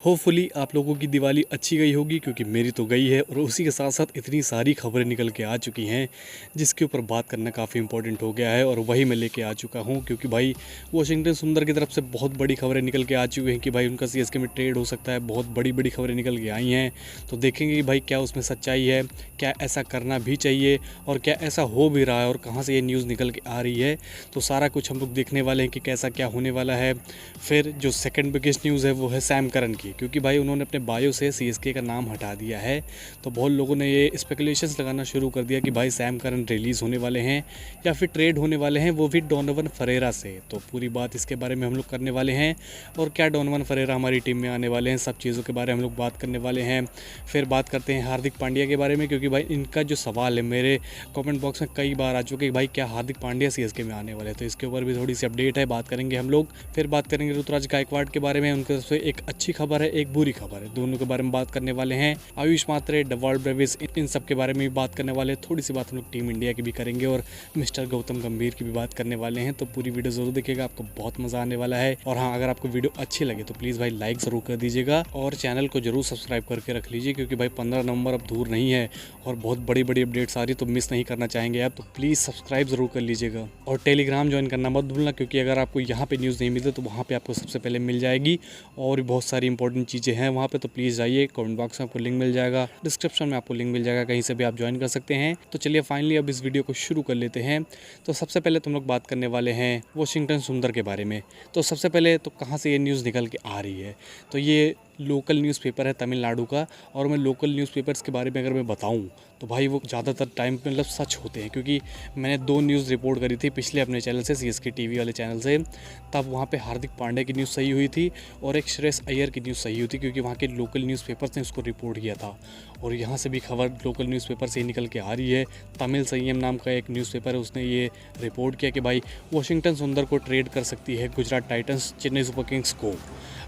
Hopefully आप लोगों की दिवाली अच्छी गई होगी क्योंकि मेरी तो गई है। और उसी के साथ साथ इतनी सारी खबरें निकल के आ चुकी हैं जिसके ऊपर बात करना काफ़ी इंपॉर्टेंट हो गया है और वही मैं लेके आ चुका हूं। क्योंकि भाई वॉशिंगटन सुंदर की तरफ से बहुत बड़ी खबरें निकल के आ चुकी हैं कि भाई उनका सीएसके में ट्रेड हो सकता है। बहुत बड़ी बड़ी खबरें निकल के आई हैं, तो देखेंगे कि भाई क्या उसमें सच्चाई है, क्या ऐसा करना भी चाहिए और क्या ऐसा हो भी रहा है और कहाँ से ये न्यूज़ निकल के आ रही है। तो सारा कुछ हम लोग देखने वाले हैं कि कैसा क्या होने वाला है। फिर जो सेकंड बिगेस्ट न्यूज़ है वो है सैम करन की, क्योंकि भाई उन्होंने अपने बायो से सीएसके का नाम हटा दिया है। तो बहुत लोगों ने ये स्पेकुलेशंस लगाना शुरू कर दिया कि भाई सैम करन रिलीज़ होने वाले हैं या फिर ट्रेड होने वाले हैं, वो भी डोनोवन फरेरा से। तो पूरी बात इसके बारे में हम लोग करने वाले हैं और क्या डोनोवन फरेरा हमारी टीम में आने वाले हैं, सब चीज़ों के बारे में हम लोग बात करने वाले हैं। फिर बात करते हैं हार्दिक पांड्या के बारे में, क्योंकि भाई इनका जो सवाल है मेरे कमेंट बॉक्स में कई बार आ चुके कि भाई क्या हार्दिक पांड्या सीएसके में आने वाले हैं, तो इसके ऊपर भी थोड़ी सी अपडेट है, बात करेंगे हम लोग। फिर बात करेंगे ऋतुराज गायकवाड़ के बारे में, उनकी तरफ से एक अच्छी खबर है एक बुरी खबर है, दोनों के बारे में बात करने वाले हैं। आयुष मात्रे, डवाल्ड ब्रेविस, इन सब के बारे में भी बात करने वाले हैं। थोड़ी सी बात हम लोग टीम इंडिया की भी करेंगे और मिस्टर गौतम गंभीर की भी बात करने वाले हैं। तो पूरी वीडियो जरूर देखिएगा, आपको बहुत मजा आने वाला है। और हाँ, अगर आपको वीडियो अच्छी लगे तो प्लीज़ भाई लाइक ज़रूर कर दीजिएगा और चैनल को जरूर सब्सक्राइब करके रख लीजिए, क्योंकि भाई 15 नवंबर अब दूर नहीं है और बहुत बड़ी बड़ी अपडेट्स आ रही, तो मिस नहीं करना चाहेंगे आप, तो प्लीज़ सब्सक्राइब ज़रूर कर लीजिएगा। और टेलीग्राम ज्वाइन करना मत भूलना, क्योंकि अगर आपको यहाँ पे न्यूज़ नहीं मिलती तो वहाँ पे आपको सबसे पहले मिल जाएगी और भी बहुत सारी इंपॉर्टेंट चीज़ें हैं वहाँ पे। तो प्लीज़ जाइए, कमेंट बॉक्स में आपको लिंक मिल जाएगा, डिस्क्रिप्शन में आपको लिंक मिल जाएगा, कहीं से भी आप ज्वाइन कर सकते हैं। तो चलिए फाइनली अब इस वीडियो को शुरू कर लेते हैं। तो सबसे पहले तुम लोग बात करने वाले हैं वॉशिंगटन सुंदर के बारे में। तो सबसे पहले तो कहाँ से ये न्यूज़ निकल के आ रही है, तो ये लोकल न्यूज़पेपर है तमिलनाडु का। और मैं लोकल न्यूज़पेपर्स के बारे में अगर मैं बताऊं तो भाई वो ज़्यादातर टाइम पे मतलब सच होते हैं, क्योंकि मैंने 2 न्यूज़ रिपोर्ट करी थी पिछले अपने चैनल से, सीएसके टीवी वाले चैनल से। तब वहाँ पे हार्दिक पांड्या की न्यूज़ सही हुई थी और एक श्रेयस अय्यर की न्यूज़ सही हुई थी, क्योंकि वहाँ के लोकल न्यूज़पेपर्स ने उसको रिपोर्ट किया था। और यहाँ से भी खबर लोकल न्यूज़पेपर से ही निकल के आ रही है। तमिल संयम नाम का एक न्यूज़पेपर है, उसने ये रिपोर्ट किया कि भाई वॉशिंगटन सुंदर को ट्रेड कर सकती है Gujarat Titans Chennai super Kings को।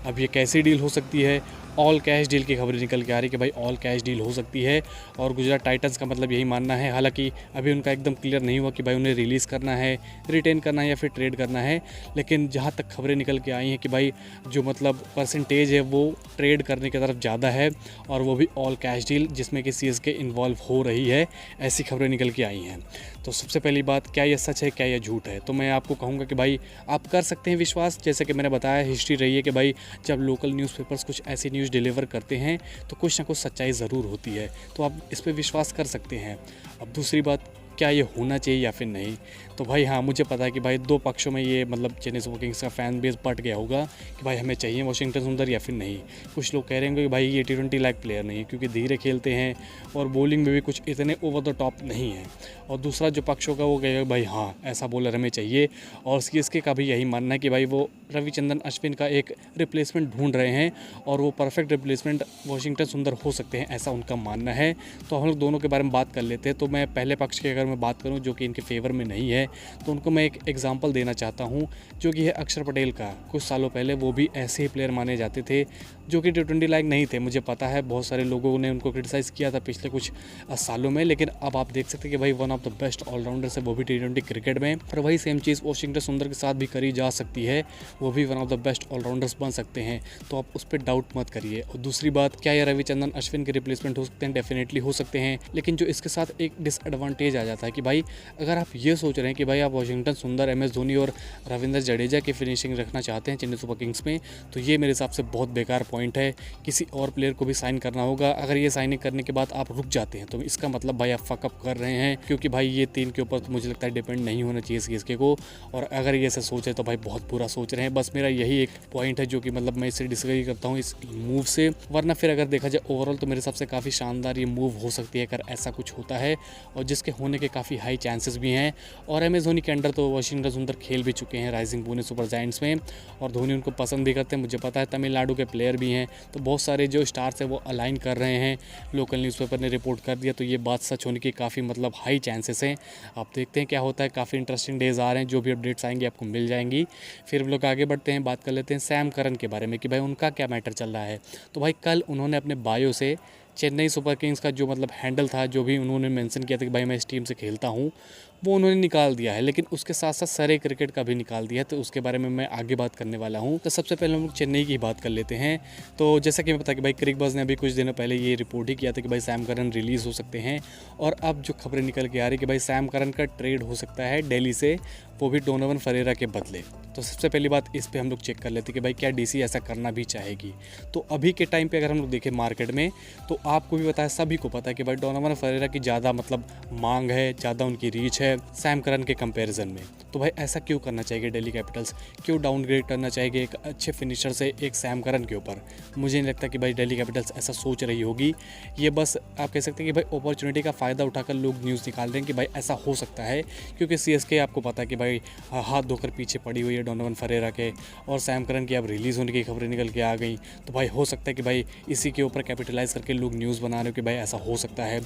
अब ये कैसी डील हो सकती है, ऑल कैश डील की खबरें निकल के आ रही है कि भाई ऑल कैश डील हो सकती है और गुजरात टाइटंस का मतलब यही मानना है। हालांकि अभी उनका एकदम क्लियर नहीं हुआ कि भाई उन्हें रिलीज़ करना है, रिटेन करना है या फिर ट्रेड करना है। लेकिन जहां तक खबरें निकल के आई हैं कि भाई जो मतलब परसेंटेज है वो ट्रेड करने की तरफ ज़्यादा है और वो भी ऑल कैश डील जिसमें कि सीएसके इन्वॉल्व हो रही है, ऐसी खबरें निकल के आई हैं। तो सबसे पहली बात, क्या ये सच है क्या ये झूठ है, तो मैं आपको कहूँगा कि भाई आप कर सकते हैं विश्वास। जैसे कि मैंने बताया, हिस्ट्री रही है कि भाई जब लोकल न्यूज़पेपर्स कुछ ऐसी न्यूज़ डिलीवर करते हैं तो कुछ ना कुछ सच्चाई ज़रूर होती है, तो आप इस पर विश्वास कर सकते हैं। अब दूसरी बात, क्या ये होना चाहिए या फिर नहीं, तो भाई हाँ, मुझे पता है कि भाई 2 पक्षों में ये मतलब चेन्नई सुपर किंग्स का फैन बेस बट गया होगा कि भाई हमें चाहिए वॉशिंगटन सुंदर या फिर नहीं। कुछ लोग कह रहे होंगे कि भाई ये T20 लाइक प्लेयर नहीं है, क्योंकि धीरे खेलते हैं और बॉलिंग में भी कुछ इतने ओवर द टॉप नहीं है। और दूसरा जो पक्ष होगा वो कहेगा भाई हाँ, ऐसा बॉलर हमें चाहिए। और सीएसके का भी यही मानना है कि भाई वो रविचंद्रन अश्विन का एक रिप्लेसमेंट ढूंढ रहे हैं और वो परफेक्ट रिप्लेसमेंट वॉशिंगटन सुंदर हो सकते हैं, ऐसा उनका मानना है। तो हम लोग दोनों के बारे में बात कर लेते हैं। तो मैं पहले पक्ष की अगर मैं बात करूं जो कि इनके फेवर में नहीं है, तो उनको मैं एक एग्जांपल देना चाहता हूं, जो कि है अक्षर पटेल का। कुछ सालों पहले वो भी ऐसे ही प्लेयर माने जाते थे जो कि T20 लायक नहीं थे। मुझे पता है बहुत सारे लोगों ने उनको क्रिटिसाइज़ किया था पिछले कुछ सालों में, लेकिन अब आप देख सकते हैं कि भाई one of the best allrounders है, वो भी T20 क्रिकेट में। और वही सेम चीज़ वॉशिंगटन सुंदर के साथ भी करी जा सकती है, वो भी one of the best allrounders बन सकते हैं, तो आप उस पर डाउट मत करिए। और दूसरी बात, क्या ये रविचंद्रन अश्विन के रिप्लेसमेंट हो सकते हैं, डेफिनेटली हो सकते हैं। लेकिन जो इसके साथ एक डिसएडवांटेज आ जाता है कि भाई अगर आप ये सोच रहे हैं कि भाई आप वॉशिंगटन सुंदर, MS धोनी और रविंद्र जडेजा की फिनिशिंग रखना चाहते हैं चेन्नई सुपर किंग्स में, तो ये मेरे हिसाब से बहुत बेकार पॉइंट है। किसी और प्लेयर को भी साइन करना होगा। अगर ये साइनिंग करने के बाद आप रुक जाते हैं तो इसका मतलब भाई आप फकअप कर रहे हैं, क्योंकि भाई ये 3 के ऊपर तो मुझे लगता है डिपेंड नहीं होना चाहिए सीएसके को। और अगर ये ऐसे सोचे तो भाई बहुत बुरा सोच रहे हैं। बस मेरा यही एक पॉइंट है जो कि मतलब मैं इससे डिसएग्री करता हूँ इस मूव से। वरना फिर अगर देखा जाए ओवरऑल तो मेरे हिसाब से काफ़ी शानदार ये मूव हो सकती है अगर ऐसा कुछ होता है, और जिसके होने के काफ़ी हाई चांसेस भी हैं। और MS धोनी के अंडर तो वॉशिंगटन सुंदर खेल भी चुके हैं राइजिंग पुणे सुपर जायंट्स में, और धोनी उनको पसंद भी करते हैं। मुझे पता है तमिलनाडु के प्लेयर भी हैं, तो बहुत सारे जो स्टार्स हैं वो अलाइन कर रहे हैं। लोकल न्यूज़पेपर ने रिपोर्ट कर दिया, तो ये बात सच होने की काफ़ी मतलब हाई चांसेस हैं। आप देखते हैं क्या होता है। काफ़ी इंटरेस्टिंग डेज आ रहे हैं, जो भी अपडेट्स आएंगी आपको मिल जाएंगी। फिर हम लोग आगे बढ़ते हैं, बात कर लेते हैं सैम करन के बारे में कि भाई उनका क्या मैटर चल रहा है। तो भाई कल उन्होंने अपने बायो से चेन्नई सुपर किंग्स का जो मतलब हैंडल था, जो भी उन्होंने मेंशन किया था कि भाई मैं इस टीम से खेलता हूँ, वो उन्होंने निकाल दिया है, लेकिन उसके साथ साथ सरे क्रिकेट का भी निकाल दिया है, तो उसके बारे में मैं आगे बात करने वाला हूँ। तो सबसे पहले हम लोग चेन्नई की बात कर लेते हैं। तो जैसा कि मैं पता कि भाई क्रिकबज़ ने अभी कुछ दिनों पहले ये रिपोर्ट ही किया था कि भाई सैम करन रिलीज़ हो सकते हैं, और अब जो खबरें निकल के आ रही है कि भाई सैम करन का ट्रेड हो सकता है दिल्ली से, वो भी डोनोवन फरेरा के बदले। तो सबसे पहली बात इस पे हम लोग चेक कर लेते हैं कि भाई क्या डीसी ऐसा करना भी चाहेगी। तो अभी के टाइम पे अगर हम लोग देखें मार्केट में, तो आपको भी पता है, सभी को पता है कि भाई डोनोवन फरेरा की ज़्यादा मतलब मांग है, ज़्यादा उनकी रीच है सैम करन के कंपैरिजन में। तो भाई ऐसा क्यों करना चाहिए दिल्ली कैपिटल्स, क्यों डाउनग्रेड करना चाहिए एक अच्छे फिनिशर से एक सैम करन के ऊपर। मुझे नहीं लगता कि भाई दिल्ली कैपिटल्स ऐसा सोच रही होगी। ये बस आप कह सकते हैं कि भाई अपॉर्चुनिटी का फ़ायदा उठाकर लोग न्यूज़ निकाल रहे हैं कि भाई ऐसा हो सकता है, क्योंकि सीएसके आपको पता है कि भाई हाथ धोकर पीछे पड़ी हुई है डोनोवन फरेरा के, और सैम करन की अब रिलीज़ होने की खबरें निकल के आ गई। तो भाई हो सकता है कि भाई इसी के ऊपर कैपिटलाइज़ करके लोग न्यूज़ बना रहे हो कि भाई ऐसा हो सकता है।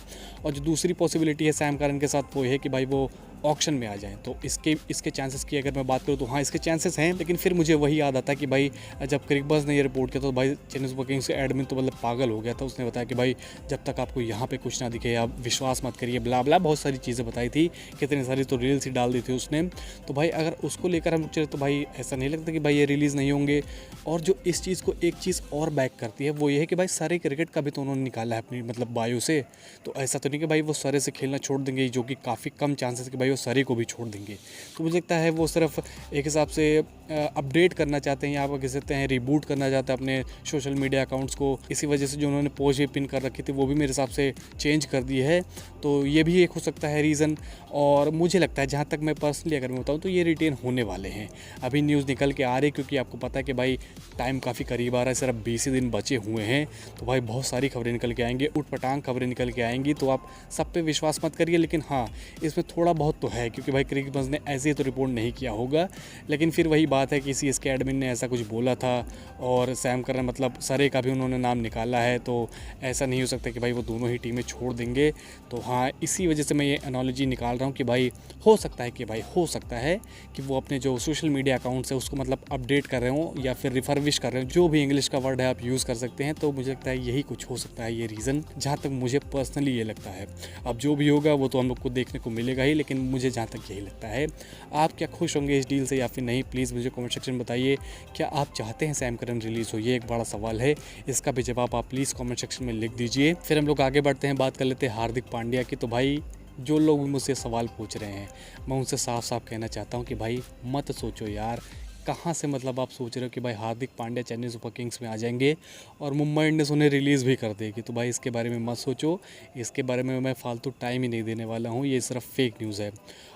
और जो दूसरी पॉसिबिलिटी है सैम करन के साथ, वो है कि भाई वो ऑक्शन में आ जाएँ। तो इसके चांसेस की अगर मैं बात करूँ तो हाँ, इसके चांसेस हैं, लेकिन फिर मुझे वही याद आता है कि भाई जब क्रिकबज़ ने ये रिपोर्ट किया तो भाई चेन्नई सुपर किंग्स के एडमिन तो मतलब पागल हो गया था। उसने बताया कि भाई जब तक आपको यहाँ पे कुछ ना दिखे आप विश्वास मत करिए, ब्ला ब्ला बहुत सारी चीज़ें बताई थी, कितनी सारी तो रील्स ही डाल दी थी उसने। तो भाई अगर उसको लेकर हम चले तो भाई ऐसा नहीं लगता कि भाई ये रिलीज़ नहीं होंगे। और जो इस चीज़ को एक चीज़ और बैक करती है वो ये है कि भाई सारे क्रिकेट का भी तो उन्होंने निकाला है अपनी मतलब बायो से। तो ऐसा तो नहीं कि भाई वो सारे से खेलना छोड़ देंगे, जो कि काफ़ी कम चांसेस कि भाई वो सारे को भी छोड़ देंगे। तो मुझे लगता है वो सिर्फ एक हिसाब से अपडेट करना चाहते हैं, या आप कह सकते हैं रिबूट करना चाहते हैं अपने सोशल मीडिया अकाउंट्स को। इसी वजह से जो उन्होंने पोस्ट भी पिन कर रखी थी वो भी मेरे हिसाब से चेंज कर दी है। तो ये भी एक हो सकता है रीज़न। और मुझे लगता है जहाँ तक मैं पर्सनली अगर मैं बताऊँ तो ये रिटेन होने वाले हैं। अभी न्यूज़ निकल के आ रही है, क्योंकि आपको पता है कि भाई टाइम काफ़ी करीब आ रहा है, सिर्फ 20 ही दिन बचे हुए हैं। तो भाई बहुत सारी खबरें निकल के आएंगी, उटपटांग खबरें निकल के आएंगी। तो आप सब पे विश्वास मत करिए, लेकिन हाँ इसमें थोड़ा बहुत तो है, क्योंकि भाई क्रिकबज़ ने ऐसे ही तो रिपोर्ट नहीं किया होगा। लेकिन फिर वही बात है कि सीएसके एडमिन ने ऐसा कुछ बोला था, और सैम करन मतलब सरे का भी उन्होंने नाम निकाला है। तो ऐसा नहीं हो सकता कि भाई वो दोनों ही टीमें छोड़ देंगे। तो हाँ, इसी वजह से मैं ये एनालॉजी निकाल रहा हूँ कि भाई हो सकता है कि वो अपने जो सोशल मीडिया अकाउंट्स है उसको मतलब अपडेट कर रहे हों, या फिर रिफर्बिश कर रहे हो, जो भी इंग्लिश का वर्ड है आप यूज़ कर सकते हैं। तो मुझे लगता है यही कुछ हो सकता है ये रीज़न, जहाँ तक मुझे पर्सनली ये लगता है। अब जो भी होगा वो तो हम लोग को देखने को मिलेगा ही, लेकिन मुझे जहाँ तक यही लगता है। आप क्या खुश होंगे इस डील से या फिर नहीं, प्लीज़ मुझे कमेंट सेक्शन में बताइए। क्या आप चाहते हैं सैम करन रिलीज़ हो, ये एक बड़ा सवाल है। इसका भी जवाब आप प्लीज़ कमेंट सेक्शन में लिख दीजिए। फिर हम लोग आगे बढ़ते हैं, बात कर लेते हैं हार्दिक पांड्या की। तो भाई जो लोग मुझसे सवाल पूछ रहे हैं, मैं उनसे साफ साफ कहना चाहता हूँ कि भाई मत सोचो यार, कहाँ से मतलब आप सोच रहे हो कि भाई हार्दिक पांड्या चेन्नई सुपर किंग्स में आ जाएंगे और मुंबई इंडियंस उन्हें रिलीज़ भी कर देगी। तो भाई इसके बारे में मत सोचो, इसके बारे में मैं फालतू टाइम ही नहीं देने वाला हूँ। ये सिर्फ फेक न्यूज़ है।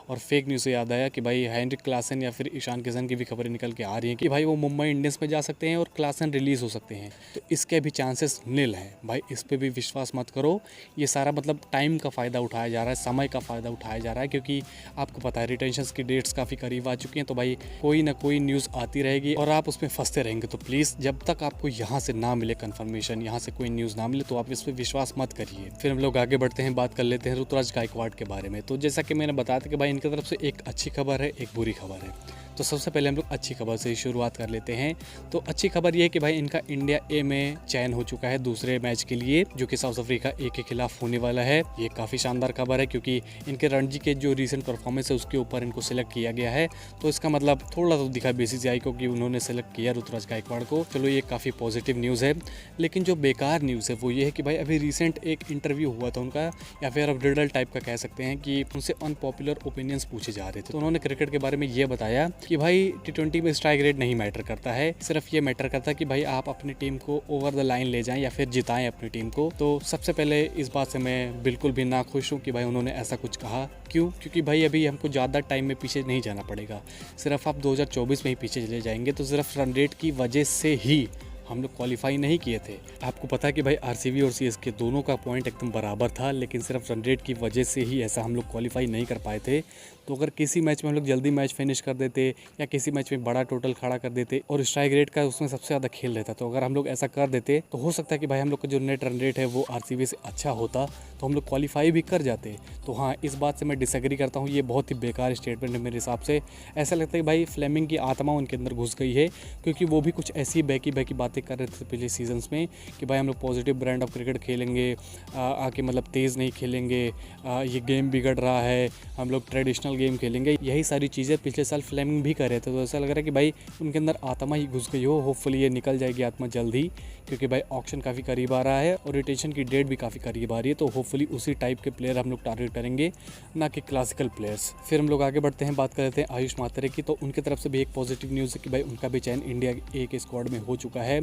और फेक न्यूज़ से याद आया कि भाई हेनरिक क्लासन या फिर ईशान किशन की भी खबरें निकल के आ रही हैं कि भाई वो मुंबई इंडियंस में जा सकते हैं और क्लासन रिलीज़ हो सकते हैं। तो इसके भी चांसेस नील हैं भाई, इस पर भी विश्वास मत करो। ये सारा मतलब टाइम का फ़ायदा उठाया जा रहा है, समय का फ़ायदा उठाया जा रहा है, क्योंकि आपको पता है रिटेंशंस की डेट्स काफ़ी करीब आ चुकी हैं। तो भाई कोई ना कोई न्यूज़ आती रहेगी और आप उसमें फंसते रहेंगे। तो प्लीज़ जब तक आपको यहाँ से ना मिले कन्फर्मेशन, यहाँ से कोई न्यूज़ ना मिले, तो आप इस पर विश्वास मत करिए। फिर हम लोग आगे बढ़ते हैं, बात कर लेते हैं ऋतुराज गायकवाड़ के बारे में। तो जैसा कि मैंने बताया था कि भाई इनकी तरफ से एक अच्छी खबर है, एक बुरी खबर है। तो सबसे पहले हम लोग अच्छी खबर से ही शुरुआत कर लेते हैं। तो अच्छी खबर ये है कि भाई इनका इंडिया ए में चयन हो चुका है दूसरे मैच के लिए, जो कि साउथ अफ्रीका ए के खिलाफ होने वाला है। ये काफ़ी शानदार खबर है, क्योंकि इनके रणजी के जो रीसेंट परफॉर्मेंस है उसके ऊपर इनको सिलेक्ट किया गया है। तो इसका मतलब थोड़ा तो दिखा बीसीसीआई को कि उन्होंने सेलेक्ट किया ऋतुराज गायकवाड़ को। चलो ये काफ़ी पॉजिटिव न्यूज़ है। लेकिन जो बेकार न्यूज़ है वो ये है कि भाई अभी रिसेंट एक इंटरव्यू हुआ था उनका, या फिर अब रिडल टाइप का कह सकते हैं, कि उनसे अनपॉपुलर ओपिनियंस पूछे जा रहे थे। तो उन्होंने क्रिकेट के बारे में ये बताया कि भाई T20 में स्ट्राइक रेट नहीं मैटर करता है, सिर्फ ये मैटर करता है कि भाई आप अपनी टीम को ओवर द लाइन ले जाएं या फिर जिताएं अपनी टीम को। तो सबसे पहले इस बात से मैं बिल्कुल भी ना खुश हूँ कि भाई उन्होंने ऐसा कुछ कहा। क्यों? क्योंकि भाई अभी हमको ज़्यादा टाइम में पीछे नहीं जाना पड़ेगा, सिर्फ आप 2024 में ही पीछे चले जाएंगे। तो सिर्फ रन रेट की वजह से ही हम लोग क्वालिफाई नहीं किए थे। आपको पता है कि भाई आरसीबी और सीएसके दोनों का पॉइंट एकदम बराबर था, लेकिन सिर्फ रन रेट की वजह से ही ऐसा हम लोग क्वालिफाई नहीं कर पाए थे। तो अगर किसी मैच में हम लोग जल्दी मैच फिनिश कर देते, या किसी मैच में बड़ा टोटल खड़ा कर देते और स्ट्राइक रेट का उसमें सबसे ज़्यादा खेल रहता, तो अगर हम लोग ऐसा कर देते तो हो सकता है कि भाई हम लोग का जो नेट रन रेट है वो आरसीबी से अच्छा होता, तो हम लोग क्वालिफाई भी कर जाते। तो हाँ, इस बात से मैं डिसएग्री करता हूँ। ये बहुत ही बेकार स्टेटमेंट है मेरे हिसाब से। ऐसा लगता है कि भाई फ्लेमिंग की आत्मा उनके अंदर घुस गई है, क्योंकि वो भी कुछ ऐसी बहकी बातें बातें कर रहे थे पिछले सीजन्स में कि भाई हम लोग पॉजिटिव ब्रांड ऑफ क्रिकेट खेलेंगे, आके मतलब तेज़ नहीं खेलेंगे, ये गेम बिगड़ रहा है, हम लोग ट्रेडिशनल गेम खेलेंगे, यही सारी चीज़ें पिछले साल फ्लेमिंग भी कर रहे थे। तो ऐसा लग रहा है कि भाई उनके अंदर आत्मा ही घुस गई हो। होपफुली ये निकल जाएगी आत्मा जल्द ही, क्योंकि भाई ऑक्शन काफ़ी करीब आ रहा है और रिटेंशन की डेट भी काफ़ी करीब आ रही है। तो होपफुली उसी टाइप के प्लेयर हम लोग टारगेट करेंगे, ना कि क्लासिकल प्लेयर्स। फिर हम लोग आगे बढ़ते हैं, बात कर लेते हैं आयुष मात्रे की। तो उनकी तरफ से भी एक पॉजिटिव न्यूज़ है कि भाई उनका भी चयन इंडिया ए के स्क्वाड में हो चुका है,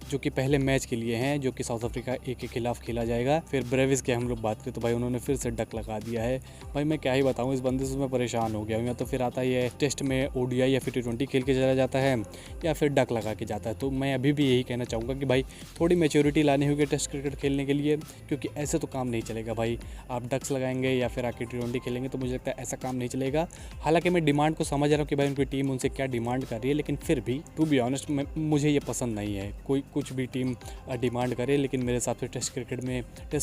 जो कि पहले मैच के लिए हैं, जो कि साउथ अफ्रीका ए के खिलाफ खेला जाएगा। फिर ब्रेविस की हम लोग बात करें तो भाई उन्होंने फिर से डक लगा दिया है। भाई मैं क्या ही बताऊँ, इस बंदे से मैं परेशान हो गया हूँ। या तो फिर आता है टेस्ट में ओडीआई या फिर T20 खेल के चला जाता है, या फिर डक लगा के जाता है। तो मैं अभी भी यही कहना चाहूँगा कि भाई थोड़ी मैच्योरिटी लानी होगी टेस्ट क्रिकेट खेलने के लिए, क्योंकि ऐसे तो काम नहीं चलेगा भाई। आप डक्स लगाएंगे या फिर आके T20 खेलेंगे तो मुझे लगता है ऐसा काम नहीं चलेगा। हालांकि मैं डिमांड को समझ रहा हूँ कि भाई उनकी टीम उनसे क्या डिमांड कर रही है, लेकिन फिर भी टू बी ऑनेस्ट मुझे ये पसंद नहीं है। कोई कुछ भी टीम डिमांड करे, लेकिन मेरे हिसाब से टेस्ट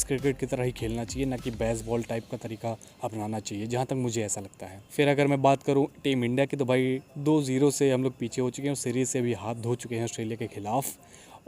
क्रिकेट की तरह ही खेलना चाहिए, ना कि बेसबॉल टाइप का तरीका अपनाना चाहिए, जहाँ तक मुझे ऐसा लगता है। फिर अगर मैं बात करूँ टीम इंडिया की, तो भाई 2-0 से हम लोग पीछे हो चुके हैं, सीरीज़ से भी हाथ धो चुके हैं ऑस्ट्रेलिया के खिलाफ।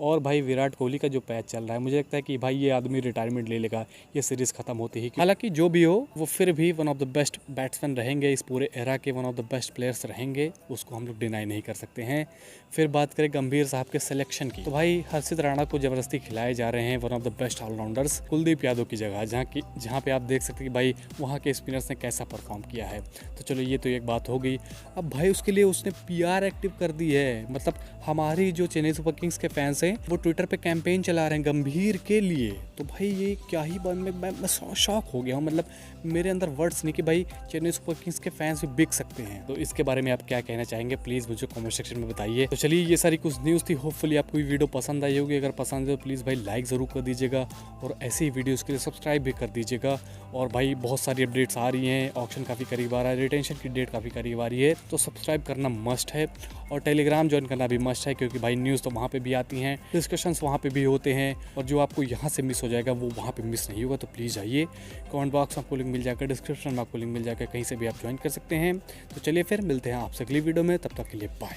और भाई विराट कोहली का जो पैच चल रहा है, मुझे लगता है कि भाई ये आदमी रिटायरमेंट ले लेगा ये सीरीज़ खत्म होती ही। हालांकि जो भी हो, वो फिर भी one of the best batsman रहेंगे, इस पूरे एरा के one of the best players रहेंगे, उसको हम लोग डिनाई नहीं कर सकते हैं। फिर बात करें गंभीर साहब के सिलेक्शन की, तो भाई हर्षित राणा को ज़बरदस्ती खिलाए जा रहे हैं one of the best allrounders Kuldeep Yadav की जगह, जहाँ पे आप देख सकते हैं कि भाई वहाँ के स्पिनर्स ने कैसा परफॉर्म किया है। तो चलो ये तो एक बात हो गई। अब भाई उसके लिए उसने PR एक्टिव कर दी है, मतलब हमारी जो चेन्नई सुपर किंग्स के फैंस हैं वो ट्विटर पे कैंपेन चला रहे हैं गंभीर के लिए। तो भाई ये क्या ही मैं शॉक हो गया हूँ, मतलब मेरे अंदर वर्ड्स नहीं कि भाई चेन्नई सुपर किंग्स के फैंस भी बिक सकते हैं। तो इसके बारे में आप क्या कहना चाहेंगे, प्लीज़ मुझे कमेंट सेक्शन में बताइए। तो चलिए ये सारी कुछ न्यूज़ थी, होपफुली आपको ये वीडियो पसंद आई होगी। अगर पसंद है तो प्लीज़ भाई लाइक ज़रूर कर दीजिएगा, और ऐसी ही वीडियोज़ के लिए सब्सक्राइब भी कर दीजिएगा। और भाई बहुत सारी अपडेट्स आ रही हैं, ऑक्शन काफ़ी करीब आ रहा है, रिटेंशन की डेट काफ़ी करीब आ रही है, तो सब्सक्राइब करना मस्ट है, और टेलीग्राम ज्वाइन करना भी मस्ट है, क्योंकि भाई न्यूज़ तो वहाँ पे भी आती हैं, डिस्कशंस वहाँ पे भी होते हैं, और जो आपको यहाँ से मिस हो जाएगा वो वहाँ पे मिस नहीं होगा। तो प्लीज़ आइए, कमेंट बॉक्स में आपको लिंक मिल जाएगा, डिस्क्रिप्शन में आपको लिंक मिल जाएगा, कहीं से भी आप ज्वाइन कर सकते हैं। तो चलिए फिर मिलते हैं आपसे अगली वीडियो में, तब तक के लिए बाय।